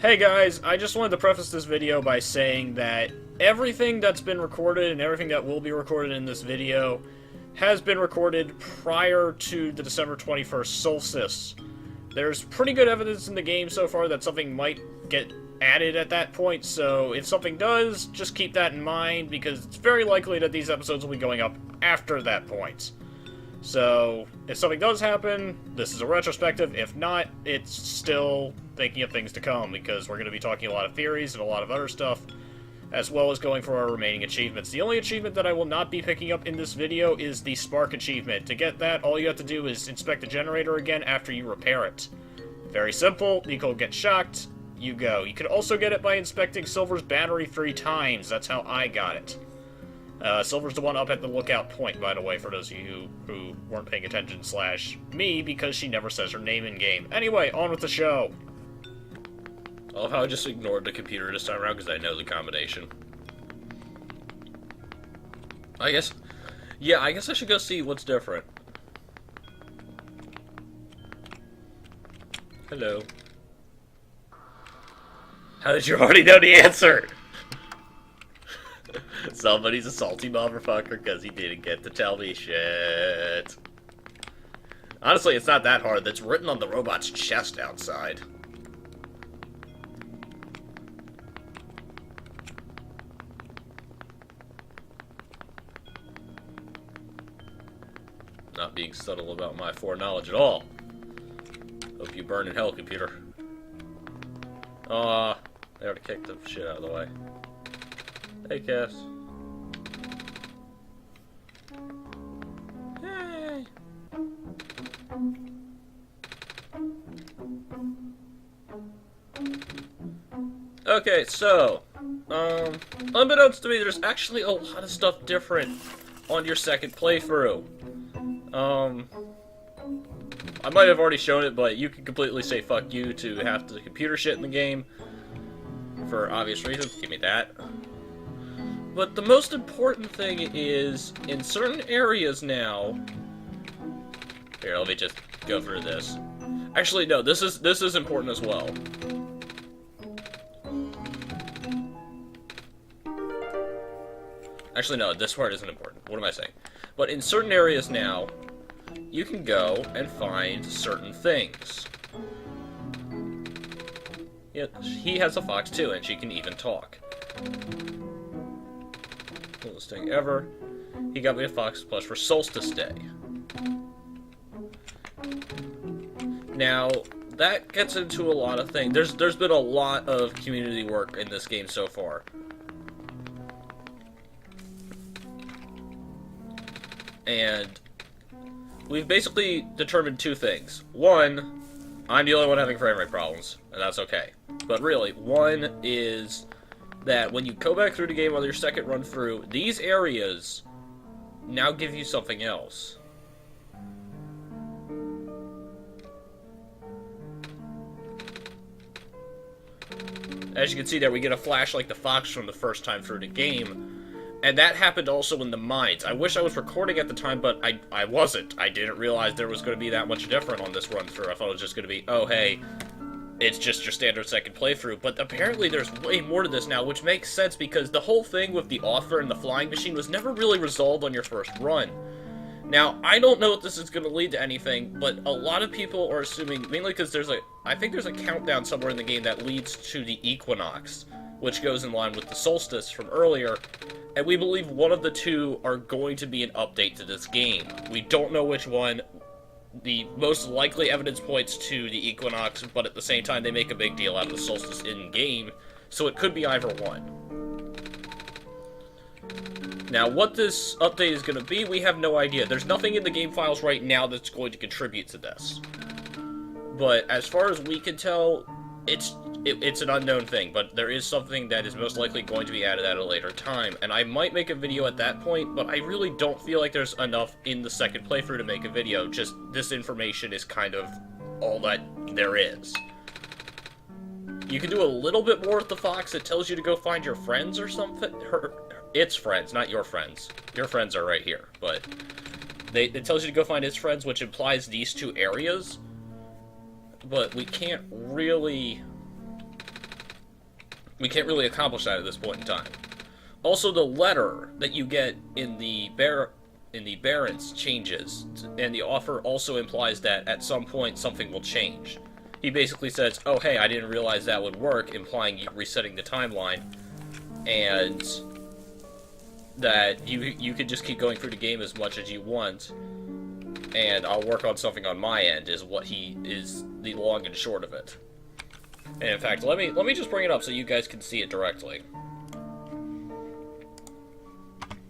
Hey guys, I just wanted to preface this video by saying that everything that's been recorded and everything that will be recorded in this video has been recorded prior to the December 21st solstice. There's pretty good evidence in the game so far that something might get added at that point, so if something does, just keep that in mind, because it's very likely that these episodes will be going up after that point. So, if something does happen, this is a retrospective. If not, it's still thinking of things to come, because we're going to be talking a lot of theories and a lot of other stuff, as well as going for our remaining achievements. The only achievement that I will not be picking up in this video is the Spark achievement. To get that, all you have to do is inspect the generator again after you repair it. Very simple. Nico gets shocked, you go. You can also get it by inspecting Silver's battery 3 times. That's how I got it. Silver's the one up at the lookout point, by the way, for those of you who weren't paying attention, / me, because she never says her name in-game. Anyway, on with the show. I love how I just ignored the computer this time around, because I know the combination. I guess I should go see what's different. Hello. How did you already know the answer? Somebody's a salty motherfucker because he didn't get to tell me shit. Honestly, it's not that hard. That's written on the robot's chest outside. Not being subtle about my foreknowledge at all. Hope you burn in hell, computer. They already kicked the shit out of the way. Hey, Cass. Hey. Okay, so, unbeknownst to me, there's actually a lot of stuff different on your second playthrough. I might have already shown it, but you can completely say fuck you to half the computer shit in the game. For obvious reasons, give me that. But the most important thing is, in certain areas now... Here, let me just go through this. Actually, no, this is important as well. Actually, no, this part isn't important. What am I saying? But in certain areas now, you can go and find certain things. Yeah, he has a fox too, and she can even talk. Coolest thing ever. He got me a fox plush for Solstice Day. Now, that gets into a lot of things. There's been a lot of community work in this game so far. And we've basically determined two things. One, I'm the only one having frame rate problems, and that's okay. But really, one is that when you go back through the game on your second run through, these areas now give you something else. As you can see there, we get a flash like the fox from the first time through the game. And that happened also in the mines. I wish I was recording at the time, but I wasn't. I didn't realize there was going to be that much different on this run-through. I thought it was just going to be, oh, hey, it's just your standard second playthrough. But apparently there's way more to this now, which makes sense because the whole thing with the author and the flying machine was never really resolved on your first run. Now, I don't know if this is going to lead to anything, but a lot of people are assuming, mainly because I think there's a countdown somewhere in the game that leads to the equinox, which goes in line with the solstice from earlier. And we believe one of the two are going to be an update to this game. We don't know which one. The most likely evidence points to the equinox, but at the same time they make a big deal out of the solstice in-game, so it could be either one. Now, what this update is going to be, we have no idea. There's nothing in the game files right now that's going to contribute to this. But as far as we can tell, it's an unknown thing, but there is something that is most likely going to be added at a later time, and I might make a video at that point, but I really don't feel like there's enough in the second playthrough to make a video. Just this information is kind of all that there is. You can do a little bit more with the fox. It tells you to go find your friends or something. Its friends, not your friends. Your friends are right here, but it tells you to go find its friends, which implies these two areas. But we can't really We can't really accomplish that at this point in time. Also, the letter that you get in the Barrens changes, and the offer also implies that at some point something will change. He basically says, oh hey, I didn't realize that would work, implying you resetting the timeline, and that you could just keep going through the game as much as you want, and I'll work on something on my end, is what he is the long and short of it. And in fact, let me just bring it up so you guys can see it directly.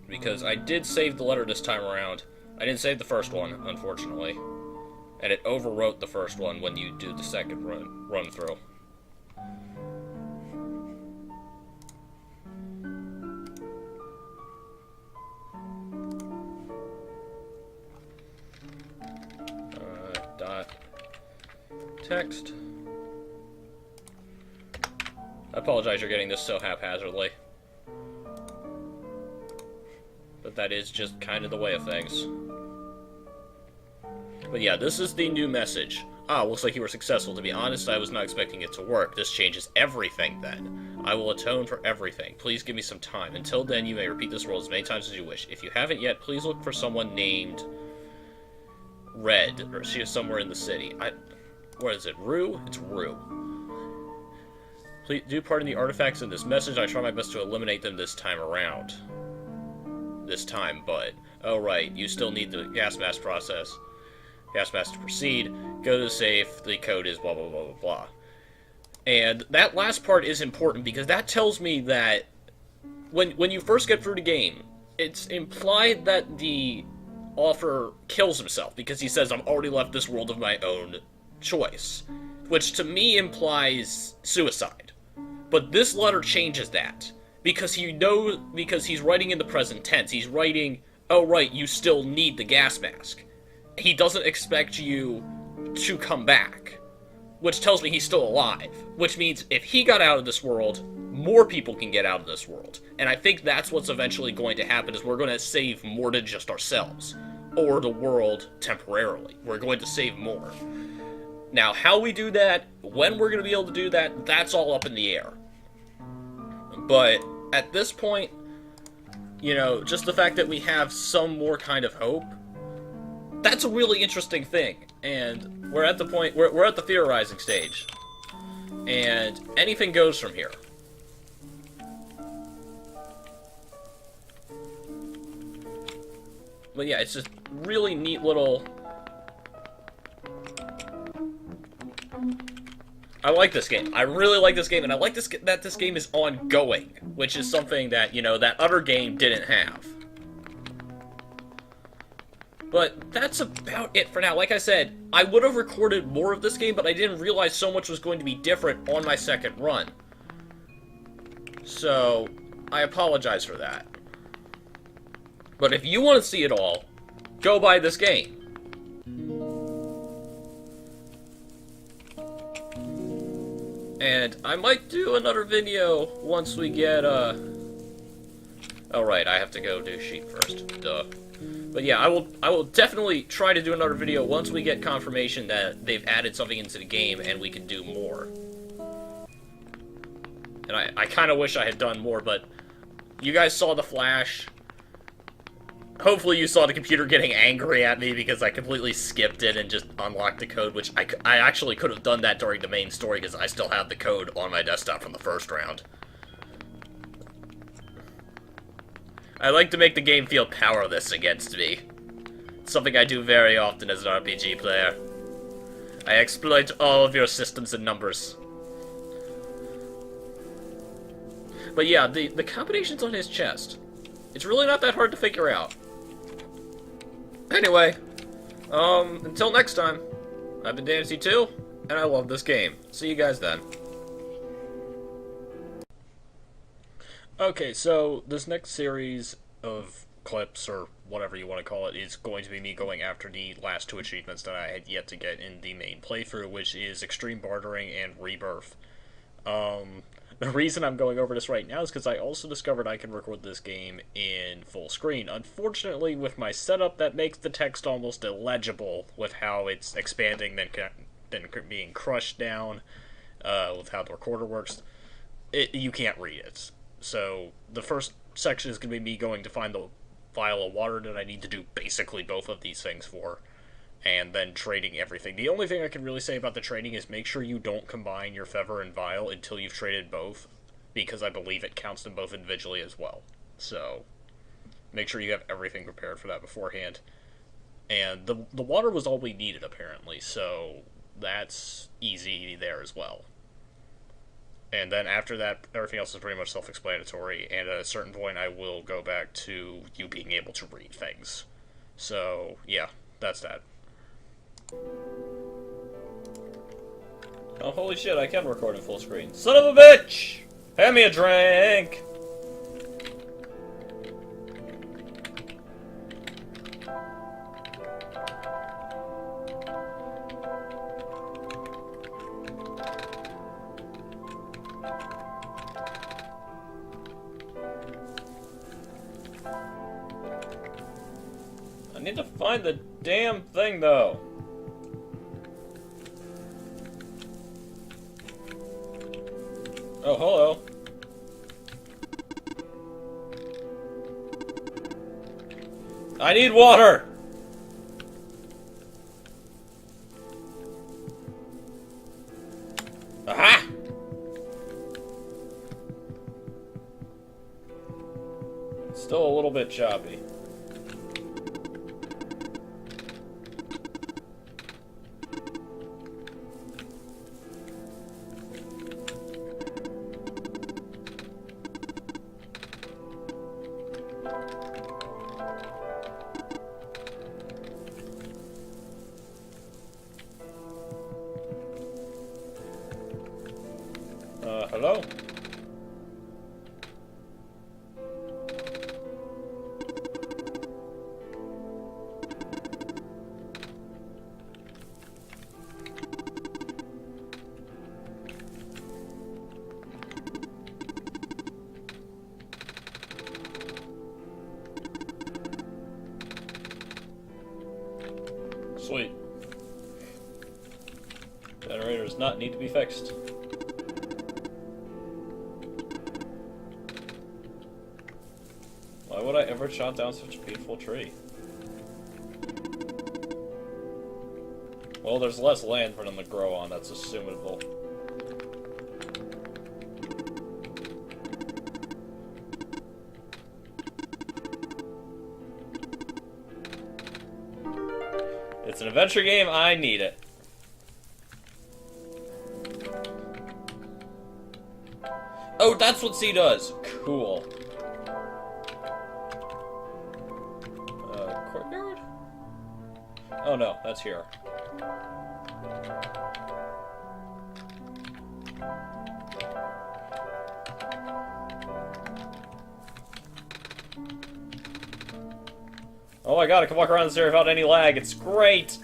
Because I did save the letter this time around. I didn't save the first one, unfortunately. And it overwrote the first one when you do the second run through. Dot text. I apologize you're getting this so haphazardly. But that is just kind of the way of things. But yeah, this is the new message. Ah, looks like you were successful. To be honest, I was not expecting it to work. This changes everything then. I will atone for everything. Please give me some time. Until then, you may repeat this world as many times as you wish. If you haven't yet, please look for someone named Red, or she is somewhere in the city. What is it, Rue? It's Rue. Please do pardon the artifacts in this message. I try my best to eliminate them this time around. This time, but oh right, you still need the gas mask process. Gas mask to proceed. Go to the safe. The code is blah blah blah blah blah. And that last part is important because that tells me that when you first get through the game, it's implied that the author kills himself because he says, "I'm already left this world of my own choice," which to me implies suicide. But this letter changes that. Because because he's writing in the present tense. He's writing, oh right, you still need the gas mask. He doesn't expect you to come back. Which tells me he's still alive. Which means if he got out of this world, more people can get out of this world. And I think that's what's eventually going to happen, is we're going to save more than just ourselves. Or the world temporarily. We're going to save more. Now, how we do that, when we're going to be able to do that, that's all up in the air. But at this point, you know, just the fact that we have some more kind of hope, that's a really interesting thing. And we're at the point, we're at the theorizing stage. And anything goes from here. But yeah, it's just really neat little... I like this game. I really like this game, and I like that this game is ongoing, which is something that, you know, that other game didn't have. But that's about it for now. Like I said, I would have recorded more of this game, but I didn't realize so much was going to be different on my second run. So, I apologize for that. But if you want to see it all, go buy this game. And I might do another video once we get, Oh right, I have to go do sheep first. Duh. But yeah, I will definitely try to do another video once we get confirmation that they've added something into the game and we can do more. And I kind of wish I had done more, but you guys saw the flash. Hopefully you saw the computer getting angry at me because I completely skipped it and just unlocked the code, which I actually could have done that during the main story because I still have the code on my desktop from the first round. I like to make the game feel powerless against me. It's something I do very often as an RPG player. I exploit all of your systems and numbers. But yeah, the combinations on his chest. It's really not that hard to figure out. Anyway, until next time, I've been Dancy2, and I love this game. See you guys then. Okay, so this next series of clips, or whatever you want to call it, is going to be me going after the last two achievements that I had yet to get in the main playthrough, which is Extreme Bartering and Rebirth. The reason I'm going over this right now is because I also discovered I can record this game in full screen. Unfortunately, with my setup, that makes the text almost illegible with how it's expanding, then being crushed down, with how the recorder works. you can't read it. So the first section is going to be me going to find the vial of water that I need to do basically both of these things for, and then trading everything. The only thing I can really say about the trading is make sure you don't combine your feather and vial until you've traded both, because I believe it counts them both individually as well. So make sure you have everything prepared for that beforehand. And the water was all we needed, apparently, so that's easy there as well. And then after that, everything else is pretty much self-explanatory, and at a certain point I will go back to you being able to read things. So, yeah, that's that. Oh, holy shit, I can record in full screen. Son of a bitch! Hand me a drink! I need to find the damn thing, though. Oh, hello. I need water! Aha! Still a little bit choppy. Hello? Sweet. Generator does not need to be fixed. Why would I ever chop down such a beautiful tree? Well, there's less land for them to grow on, that's assumable. It's an adventure game, I need it. Oh, that's what C does! Cool. Courtyard? Oh no, that's here. Oh my god, I can walk around this area without any lag. It's great!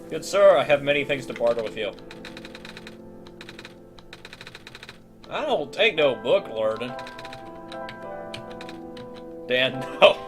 Good sir, I have many things to barter with you. I don't take no book learning. Dan, no.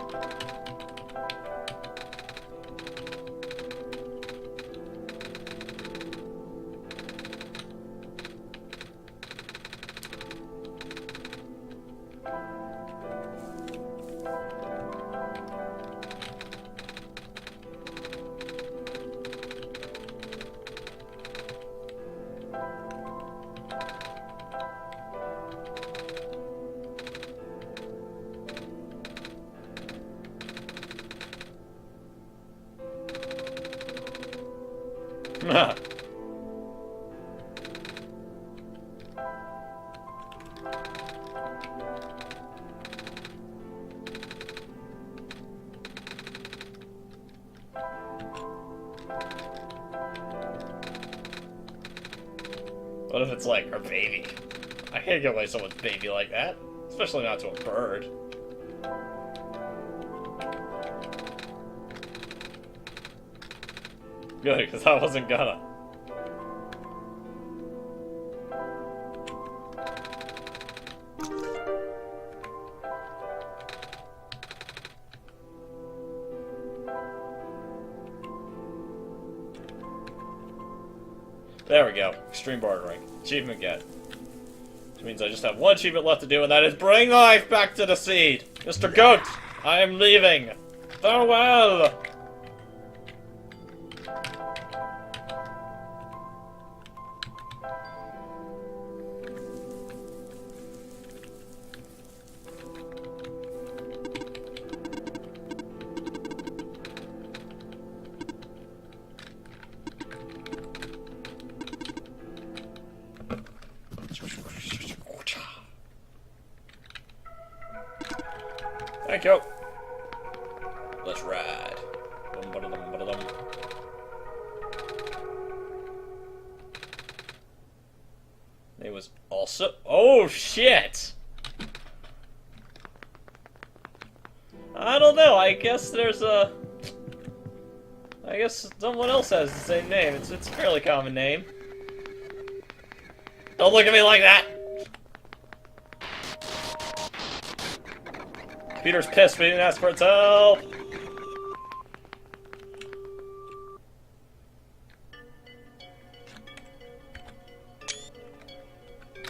What if it's like her baby? I can't give away someone's baby like that. Especially not to a bird. Good, because I wasn't gonna. There we go. Extreme bartering. Achievement get. Which means I just have one achievement left to do, and that is bring life back to the seed! Mr. Goat, I am leaving! Farewell! Thank you. Let's ride. It was also... Oh, shit! I don't know, I guess there's a... I guess someone else has the same name. It's a fairly common name. Don't look at me like that! Peter's pissed, but he didn't ask for its help!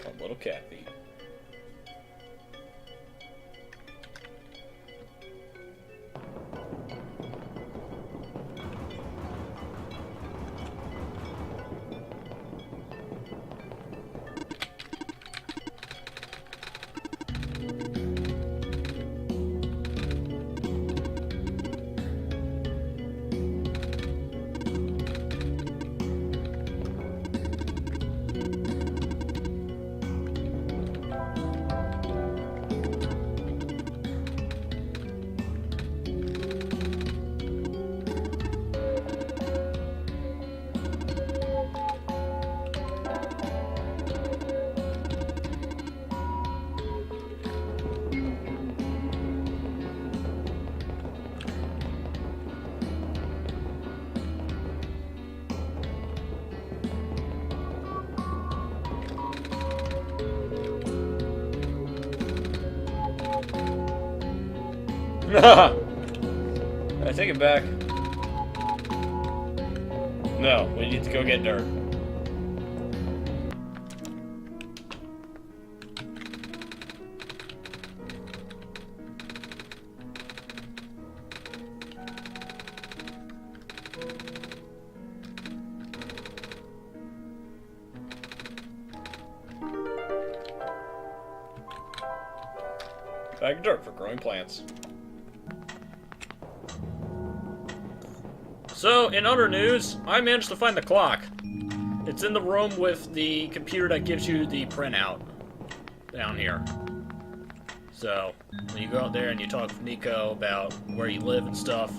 A little cat feet. I take it back. No, we need to go get dirt. Bag of dirt for growing plants. So, in other news, I managed to find the clock. It's in the room with the computer that gives you the printout. Down here. So, when you go out there and you talk with Nico about where you live and stuff,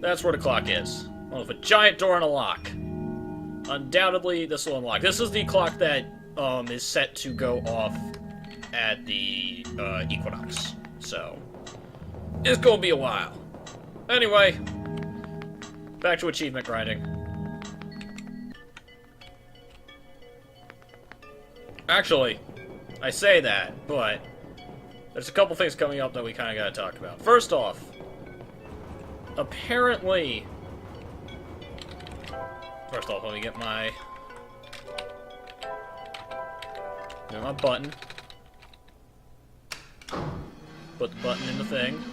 that's where the clock is. One with a giant door and a lock. Undoubtedly, this will unlock. This is the clock that is set to go off at the equinox. So, it's gonna be a while. Anyway, back to achievement grinding. Actually, I say that, but there's a couple things coming up that we kind of gotta talk about. First off, apparently... First off, let me get my button. Put the button in the thing.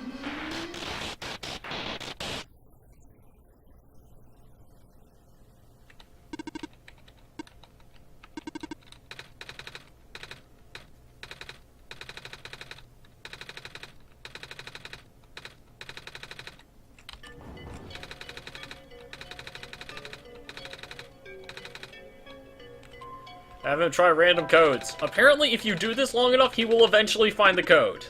Have him try random codes. Apparently, if you do this long enough, he will eventually find the code.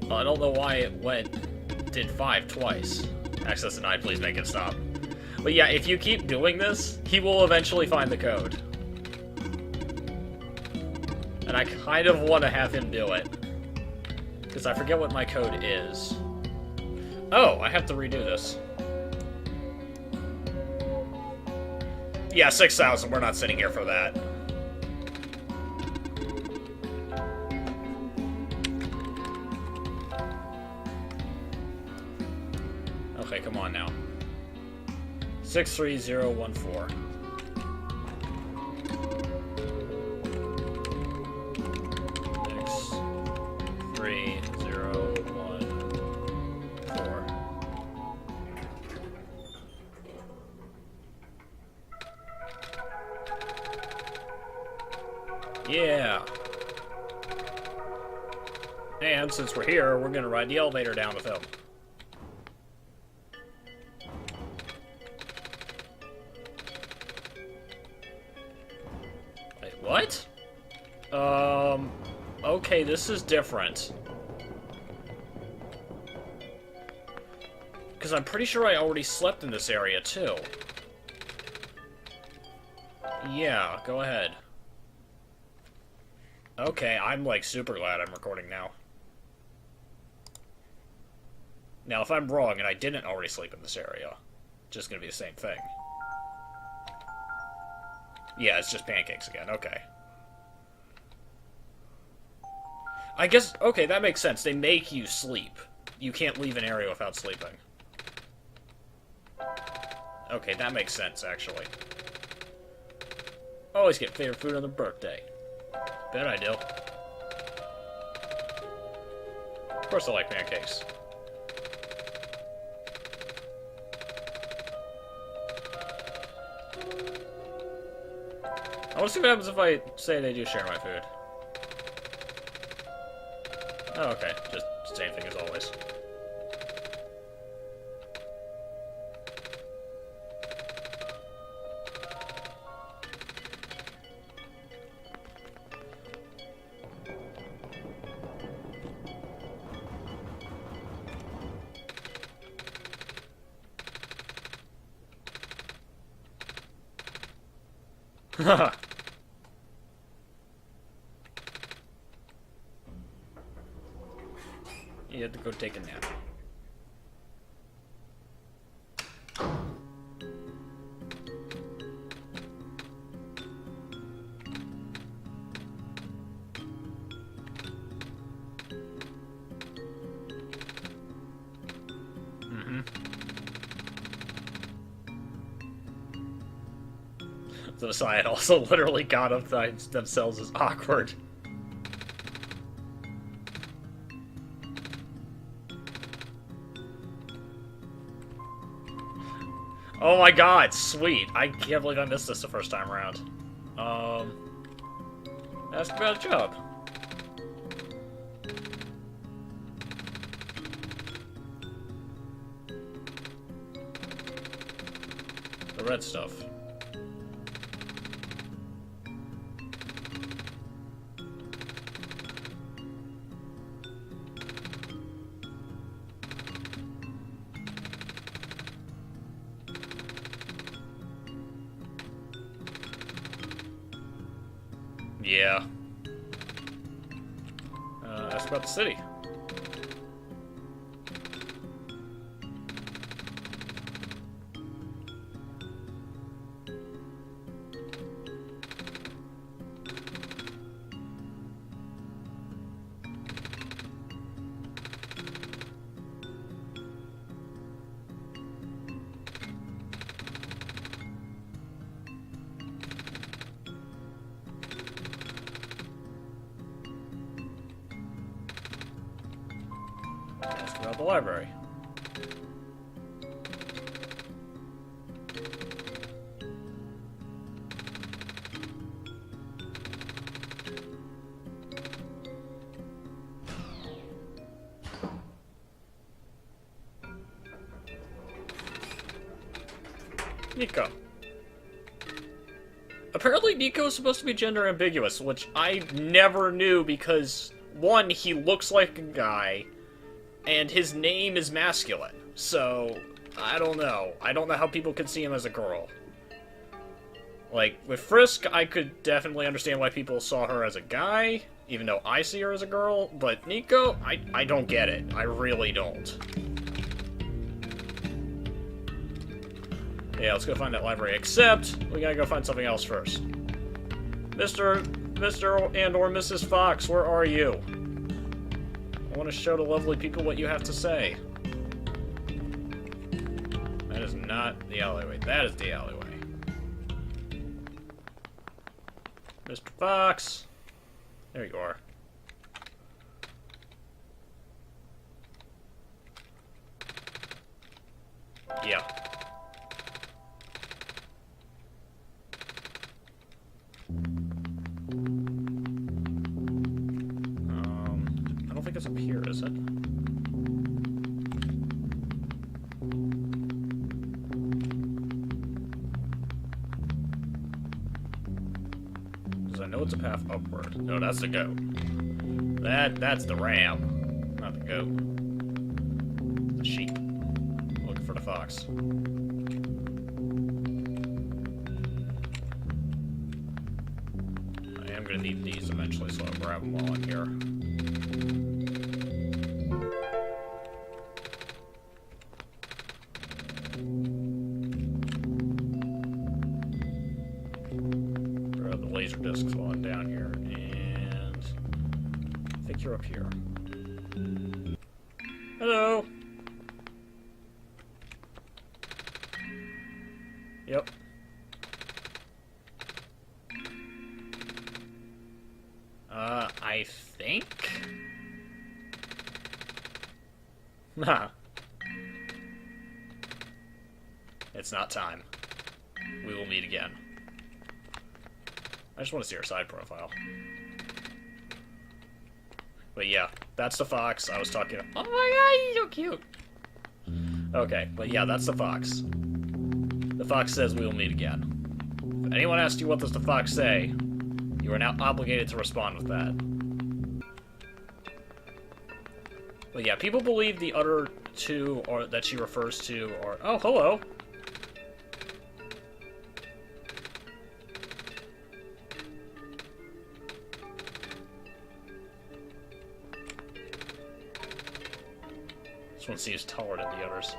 I don't know why it did 5 twice. Access denied, please make it stop. But yeah, if you keep doing this, he will eventually find the code. And I kind of want to have him do it. Because I forget what my code is. Oh, I have to redo this. Yeah, 6,000. We're not sitting here for that. come on now. 63014. Yeah. And since we're here, we're gonna ride the elevator down with him. Wait, what? Okay, this is different. Because I'm pretty sure I already slept in this area, too. Yeah, go ahead. Okay, I'm, like, super glad I'm recording now. Now, if I'm wrong and I didn't already sleep in this area, it's just gonna be the same thing. Yeah, it's just pancakes again, okay. I guess, okay, that makes sense. They make you sleep. You can't leave an area without sleeping. Okay, that makes sense, actually. Always get favorite food on their birthday. Bet I do. Of course I like pancakes. I want to see what happens if I say they do share my food. Oh, okay. Just same thing as always. Haha. You have to go take a nap. The side also literally got up themselves as awkward. Oh my god, sweet. I can't believe I missed this the first time around. Ask about a job. The red stuff. Yeah. Ask about the city. Ask about the library. Nico. Apparently Nico is supposed to be gender ambiguous, which I never knew because, one, he looks like a guy, and his name is masculine. So, I don't know. I don't know how people could see him as a girl. Like, with Frisk, I could definitely understand why people saw her as a guy, even though I see her as a girl, but Nico, I don't get it. I really don't. Yeah, let's go find that library, except we gotta go find something else first. Mr. and or Mrs. Fox, where are you? I want to show the lovely people what you have to say. not the alleyway. That is the alleyway. Mr. Fox! There you are. Yeah. I don't think it's up here, is it? Because I know it's a path upward. No, that's the goat. That's the ram, not the goat. The sheep. Looking for the fox. I am gonna need these eventually, so I'll grab them while I'm here. Grab the laser discs while I'm down here, and I think you're up here. Hello. Yep. I think? Nah. It's not time. We will meet again. I just want to see our side profile. But yeah, that's the fox I was talking about. Oh my god, he's so cute! Okay, but yeah, that's the fox. The fox says we will meet again. If anyone asks you what does the fox say, you are now obligated to respond with that. But yeah, people believe the other two or that she refers to are... Oh, hello! This one seems taller than the others.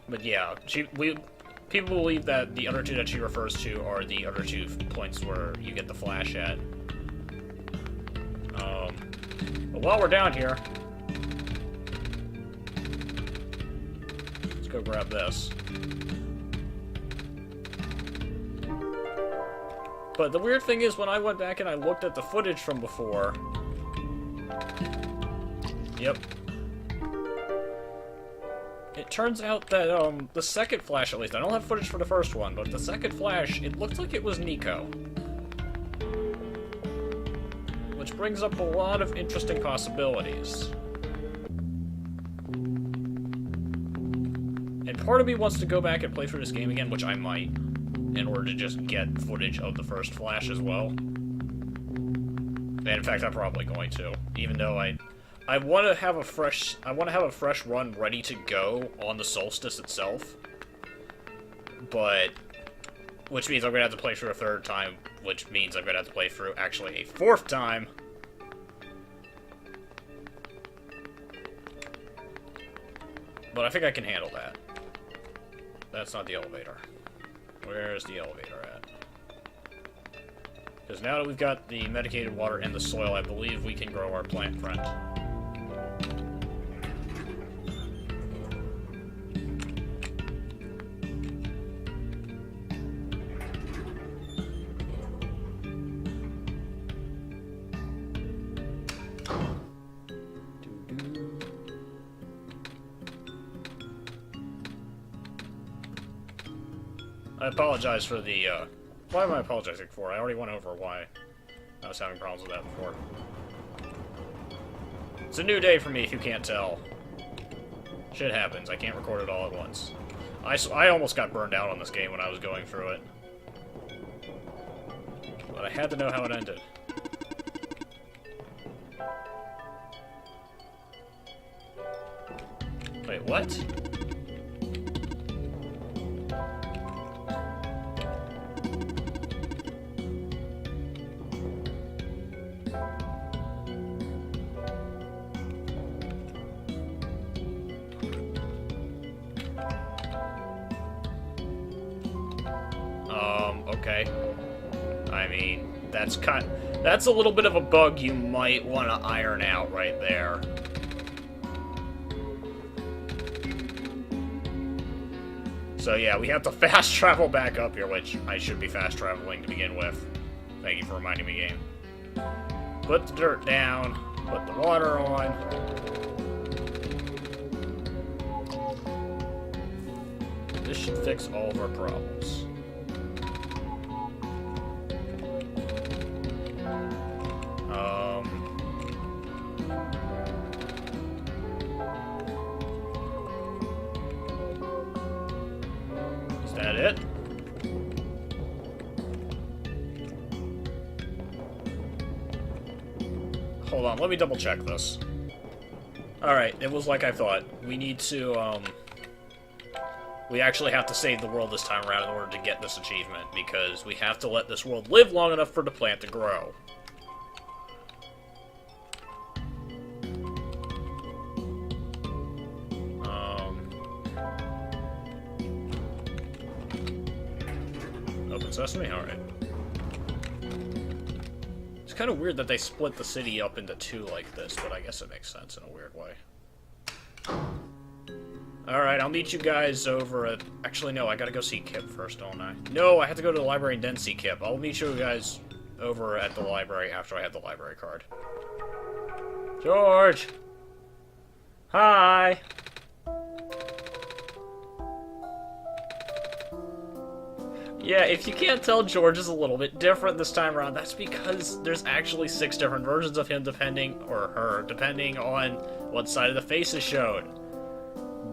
But yeah, people believe that the other two that she refers to are the other two points where you get the flash at. But while we're down here, let's go grab this. But the weird thing is, when I went back and I looked at the footage from before... Yep. It turns out that, the second flash, at least, I don't have footage for the first one, but the second flash, it looked like it was Nico. Which brings up a lot of interesting possibilities. And part of me wants to go back and play through this game again, which I might, in order to just get footage of the first flash as well. And in fact, I'm probably going to, even though I want to have a fresh run ready to go on the Solstice itself. But which means I'm gonna have to play through a third time, which means I'm gonna have to play through actually a fourth time. But I think I can handle that. That's not the elevator. Where's the elevator at? Because now that we've got the medicated water and the soil, I believe we can grow our plant friend. I apologize for the, why am I apologizing for? I already went over why I was having problems with that before. It's a new day for me, if you can't tell. Shit happens, I can't record it all at once. I almost got burned out on this game when I was going through it. But I had to know how it ended. Wait, what? Okay. I mean, that's a little bit of a bug you might want to iron out right there. So yeah, we have to fast travel back up here, which I should be fast traveling to begin with. Thank you for reminding me, game. Put the dirt down, put the water on. This should fix all of our problems. Is that it? Hold on, let me double check this. Alright, it was like I thought. We need to, we actually have to save the world this time around in order to get this achievement, because we have to let this world live long enough for the plant to grow. Open sesame? Alright. It's kind of weird that they split the city up into two like this, but I guess it makes sense in a weird way. Alright, I'll meet you guys over at... Actually, no, I gotta go see Kip first, don't I? No, I have to go to the library and then see Kip. I'll meet you guys over at the library after I have the library card. George! Hi! Yeah, if you can't tell, George is a little bit different this time around. That's because there's actually 6 different versions of him depending, or her, depending on what side of the face is shown.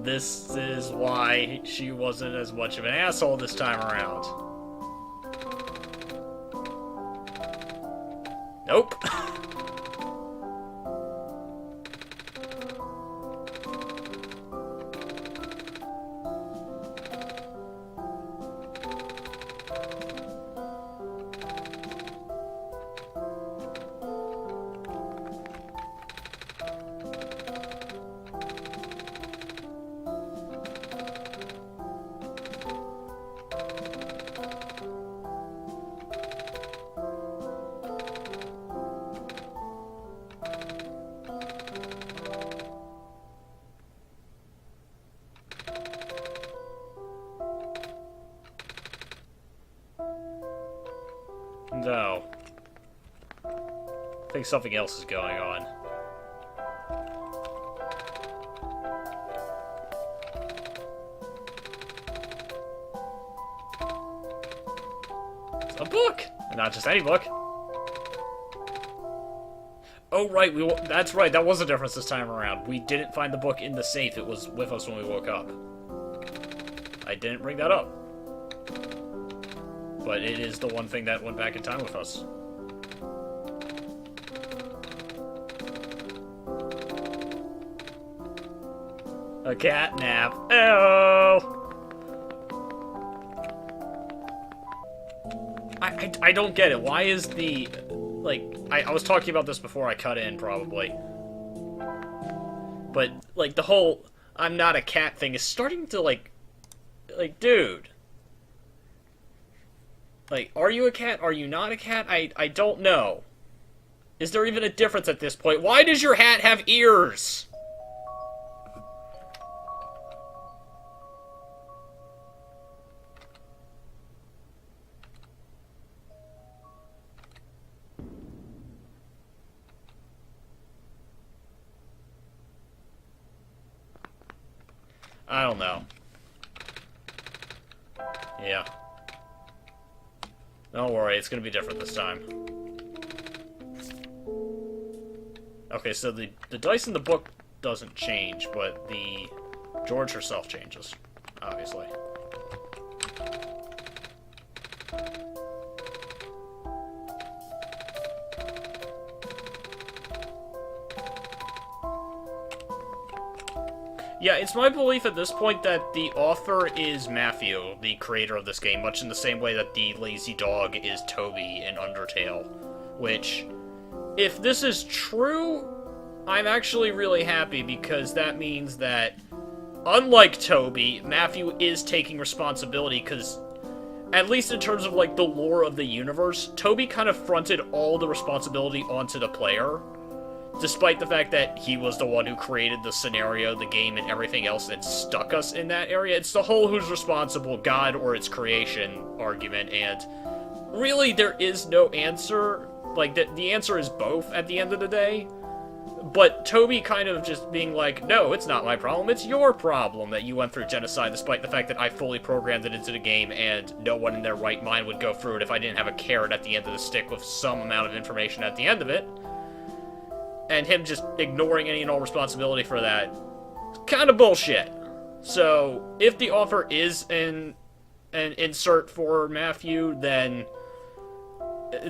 This is why she wasn't as much of an asshole this time around. Nope. No. I think something else is going on. It's a book! Not just any book. Oh, right, that's right, that was a difference this time around. We didn't find the book in the safe, it was with us when we woke up. I didn't bring that up. But it is the one thing that went back in time with us. A cat nap. Oh! I don't get it. Why is the... Like, I was talking about this before I cut in, probably. But, like, the whole I'm not a cat thing is starting to, like, dude. Like, are you a cat? Are you not a cat? I don't know. Is there even a difference at this point? Why does your hat have ears? I don't know. Yeah. Don't worry, it's gonna be different this time. Okay, so the dice in the book doesn't change, but the George herself changes, obviously. Yeah, it's my belief at this point that the author is Matthew, the creator of this game, much in the same way that the lazy dog is Toby in Undertale. Which, if this is true, I'm actually really happy, because that means that, unlike Toby, Matthew is taking responsibility, because, at least in terms of, like, the lore of the universe, Toby kind of fronted all the responsibility onto the player. despite the fact that he was the one who created the scenario, the game, and everything else that stuck us in that area. It's the whole who's responsible, God or its creation argument, and really there is no answer. Like, the answer is both at the end of the day. But Toby kind of just being like, no, it's not my problem, it's your problem that you went through genocide, despite the fact that I fully programmed it into the game, and no one in their right mind would go through it if I didn't have a carrot at the end of the stick with some amount of information at the end of it. And him just ignoring any and all responsibility for that. Kind of bullshit. So, if the offer is an insert for Matthew, then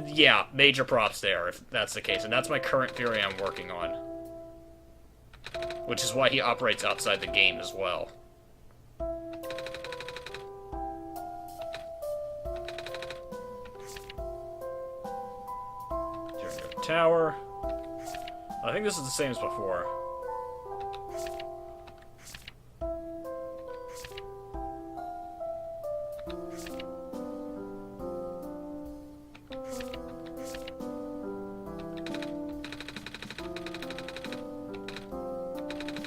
yeah, major props there, if that's the case. And that's my current theory I'm working on. Which is why he operates outside the game as well. Tower. I think this is the same as before.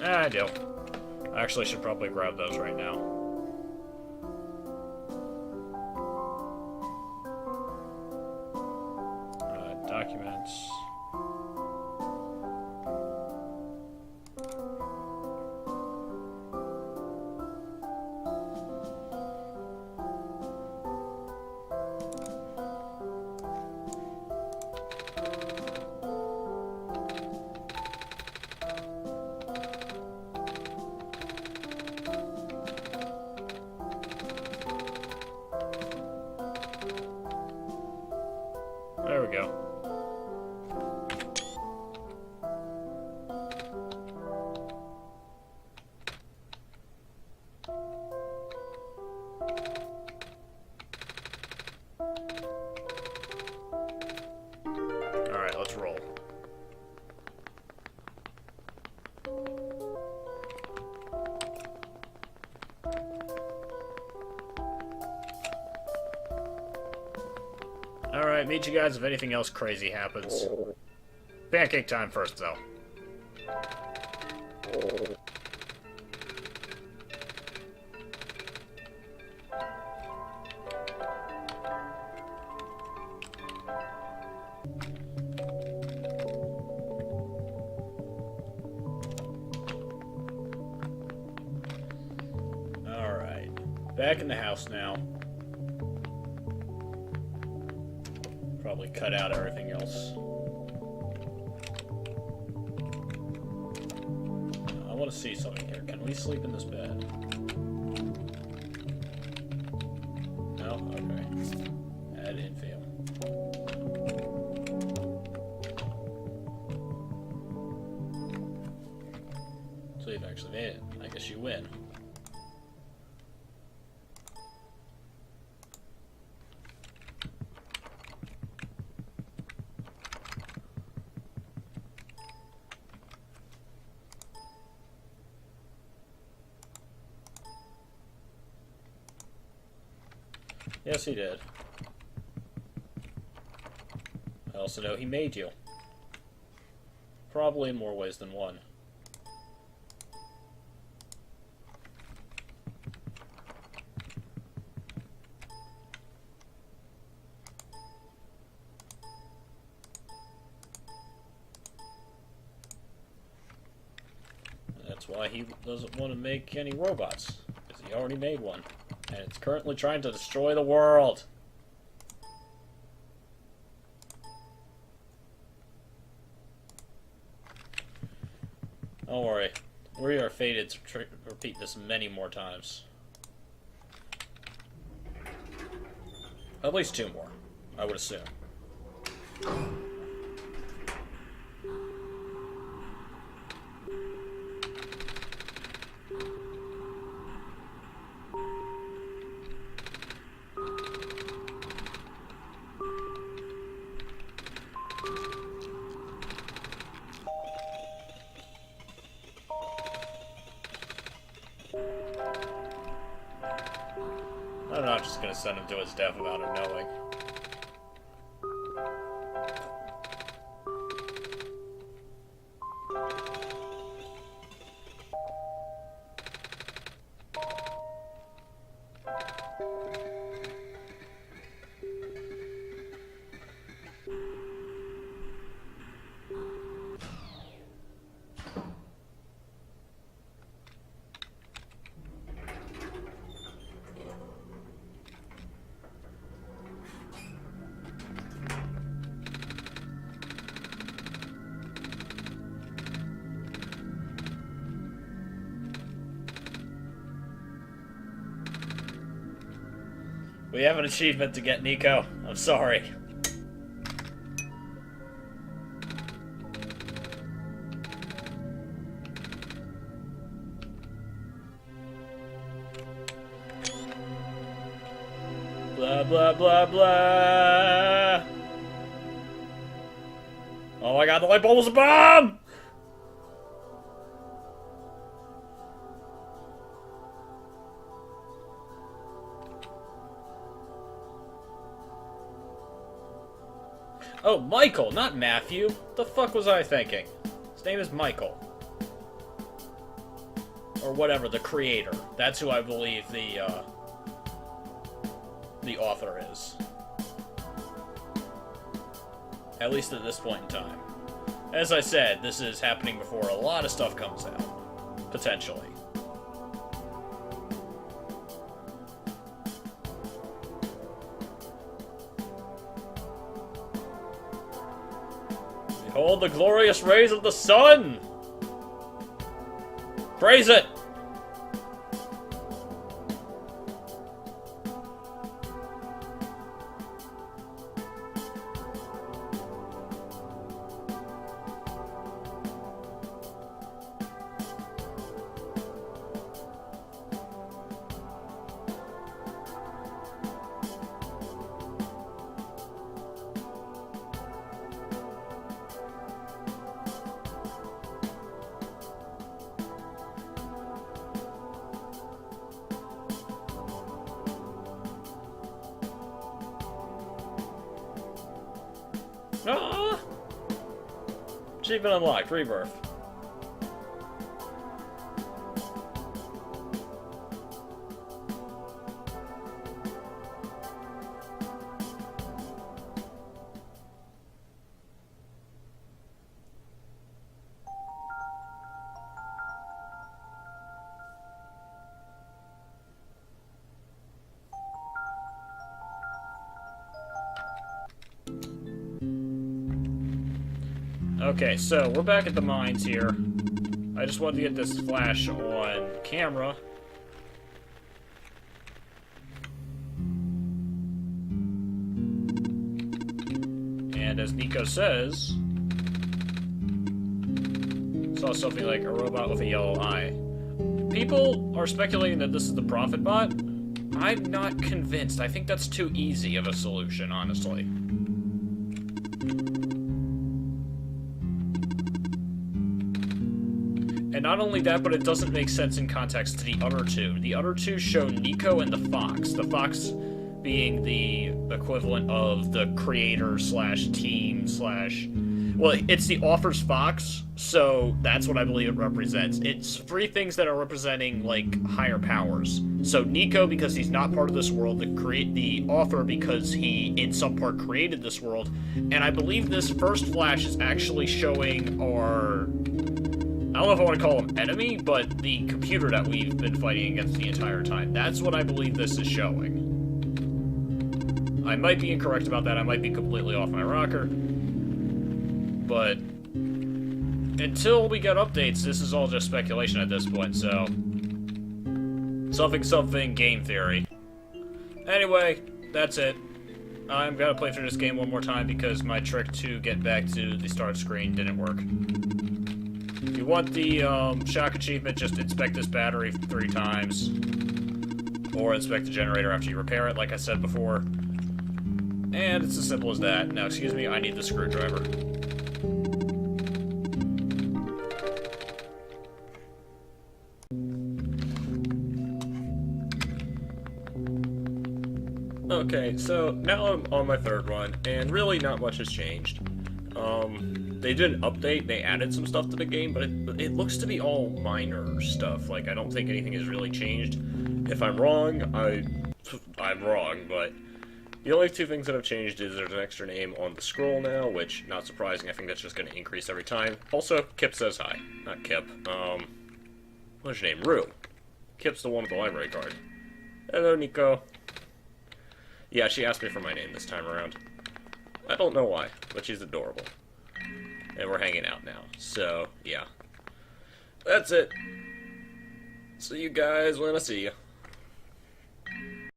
I do. I actually should probably grab those right now. Documents. There we go. Alright, let's roll. Alright, meet you guys if anything else crazy happens. Pancake time first, though. Alright, back in the house now. Probably cut out everything else. I want to see something here. Can we sleep in this bed? No? Okay. That didn't feel. So you've actually made it. I guess you win. Yes, he did. I also know he made you. Probably in more ways than one. That's why he doesn't want to make any robots, because he already made one. And it's currently trying to destroy the world. Don't worry. We are fated to repeat this many more times. At least 2 more, I would assume. I'm not just gonna send him to his death without him knowing. We have an achievement to get, Nico. I'm sorry. Blah, blah, blah, blah. Oh my god, the light bulb was a bomb! Oh, Michael, not Matthew. What the fuck was I thinking? His name is Michael. Or whatever, the creator. That's who I believe the author is. At least at this point in time. As I said, this is happening before a lot of stuff comes out. Potentially. Behold the glorious rays of the sun! Praise it! Ah! Achievement unlocked, Rebirth. Okay, so we're back at the mines here. I just wanted to get this flash on camera. And as Nico says, saw something like a robot with a yellow eye. People are speculating that this is the Prophet bot. I'm not convinced. I think that's too easy of a solution, honestly. And not only that, but it doesn't make sense in context to the other two. The other two show Nico and the Fox. The Fox being the equivalent of the creator slash team slash... Well, it's the author's Fox, so that's what I believe it represents. It's three things that are representing, like, higher powers. So Nico, because he's not part of this world, the author, because he, in some part, created this world. And I believe this first flash is actually showing our... I don't know if I want to call him enemy, but the computer that we've been fighting against the entire time. That's what I believe this is showing. I might be incorrect about that. I might be completely off my rocker. But until we get updates, this is all just speculation at this point, so... Something, game theory. Anyway, that's it. I'm gonna play through this game one more time because my trick to get back to the start screen didn't work. If you want the shock achievement, just inspect this battery 3 times. Or inspect the generator after you repair it, like I said before. And it's as simple as that. Now, excuse me, I need the screwdriver. Okay, so now I'm on my 3rd run, and really not much has changed. They did an update, they added some stuff to the game, but it looks to be all minor stuff. Like, I don't think anything has really changed. If I'm wrong, I'm wrong, but the only 2 things that have changed is there's an extra name on the scroll now, which, not surprising, I think that's just going to increase every time. Also, Kip says hi. Not Kip, what's your name? Rue. Kip's the one with the library card. Hello, Nico. Yeah, she asked me for my name this time around. I don't know why, but she's adorable. And we're hanging out now, so, yeah. That's it. See you guys when I see you.